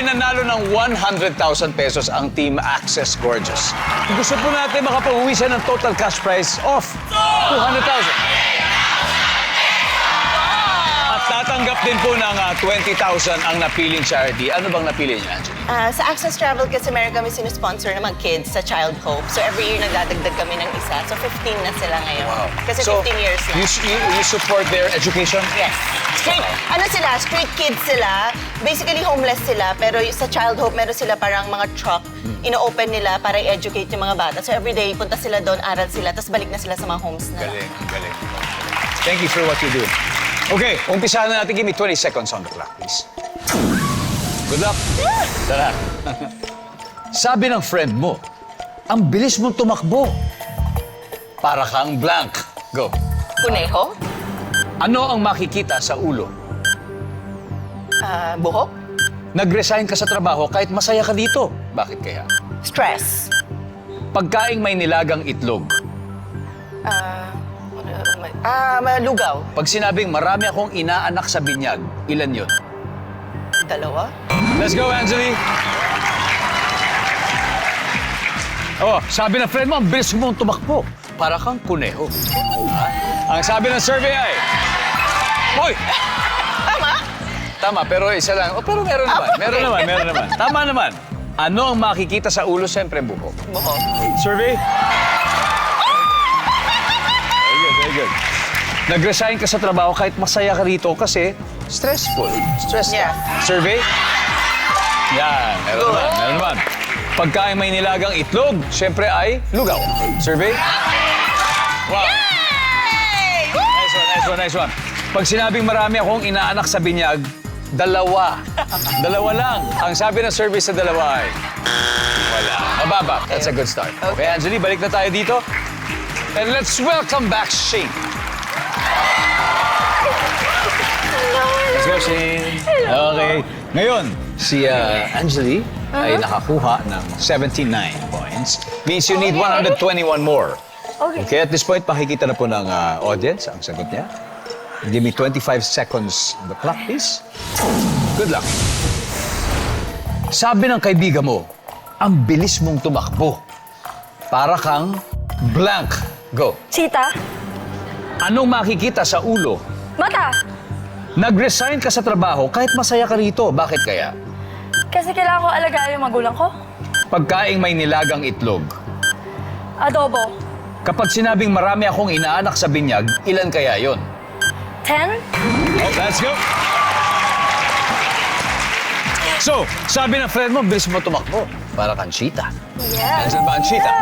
ay nanalo ng 100,000 pesos ang Team Access Gorgeous. Gusto po natin makapauwi siya ng total cash prize of 200,000. At tatanggap din po ng 20,000 ang napiling charity. Ano bang napili niya, Angela? Sa Access Travel kasi meron kami sinusponsor ng mga kids sa Child Hope. So every year nagdadagdag kami ng isa. So 15 na sila ngayon. Wow. Kasi So, 15 years na. You support their education? Yes. Street kids sila. Basically homeless sila. Pero sa Child Hope, meron sila parang mga truck. Ino-open nila para i-educate yung mga bata. So everyday, punta sila doon, aral sila, tapos balik na sila sa mga homes na. Galing, galing. Thank you for what you do. Okay, umpisahan na natin. Give me 20 seconds on the clock, please. Good luck. Tara. Sabi ng friend mo, ang bilis mong tumakbo. Para kang blank. Go. Kuneho? Ano ang makikita sa ulo? Buhok? Nag-resign ka sa trabaho kahit masaya ka dito. Bakit kaya? Stress? Pagkaing may nilagang itlog. Lugaw? Pag sinabing marami akong inaanak sa binyag, ilan yun? Dalawa? Let's go, Angeli! Oh, sabi ng friend mo, ang bilis mong tumakbo. Para kang kuneho. Ang sabi ng survey ay... Hoy! Tama? Tama, pero isa lang. Oh, pero meron naman. Meron naman. Tama naman. Ano ang makikita sa ulo? Siyempre, buhok. Buhok. Survey? Very good. Nag-resign ka sa trabaho kahit masaya ka rito kasi stressful. Stress ka. Yeah. Survey? Yan. Meron naman. Pagkain may nilagang itlog, siyempre ay lugaw. Survey? Wow. Nice one. Pag sinabing marami akong inaanak sa binyag, dalawa. Dalawa lang. Ang sabi ng survey sa dalawa ay wala. Mababa. That's a good start. Okay, Angeli, balik na tayo dito. And let's welcome back Shane. Let's go, Shane. Okay. Ngayon, si Angeli ay nakakuha ng 79 points. Means you need 121 more. Okay, at this point, pakikita na po ng audience ang sagot niya. Give me 25 seconds on the clock, please. Good luck. Sabi ng kaibigan mo, ang bilis mong tumakbo. Para kang blank. Go. Cheetah? Anong makikita sa ulo? Mata? Nag-resign ka sa trabaho kahit masaya ka rito. Bakit kaya? Kasi kailangan ko alagaan yung magulang ko. Pagkaing may nilagang itlog. Adobo? Kapag sinabing marami akong inaanak sa binyag, ilan kaya yon? 10? Oh, let's go! So, sabi ng friend mo, bilis mo tumakbo. Para kang cheetah. Yeah. Nandiyan ba ang cheetah?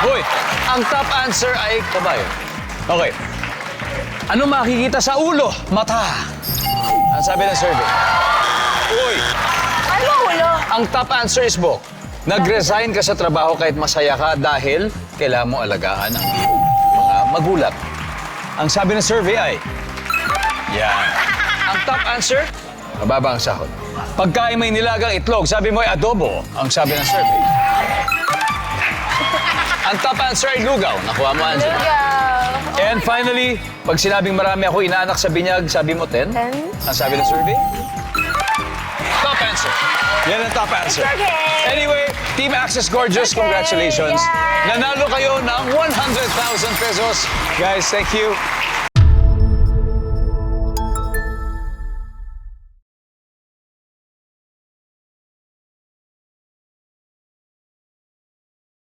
Hoy, ang top answer ay kabayo. Okay. Ano makikita sa ulo? Mata. Ang sabi ng survey. Uy, Ano ulo? ang top answer is book. Nag-resign ka sa trabaho kahit masaya ka dahil kailangan mo alagaan ang mga magulang. Ang sabi ng survey ay, yan. Ang top answer, mababa ang sahod. Pagkain may nilagang itlog, sabi mo ay adobo. Ang sabi ng survey. Ang top answer ay lugaw. Nakuha mo, Angela. Lugaw. And finally, pag sinabing marami ako inaanak sa binyag, sabi mo 10? 10? Ang sabi ng survey? Top answer. Yan ang top answer. Okay. Anyway, Team Access Gorgeous, Okay, congratulations. yeah. Nanalo kayo ng 100,000 pesos. Guys, thank you.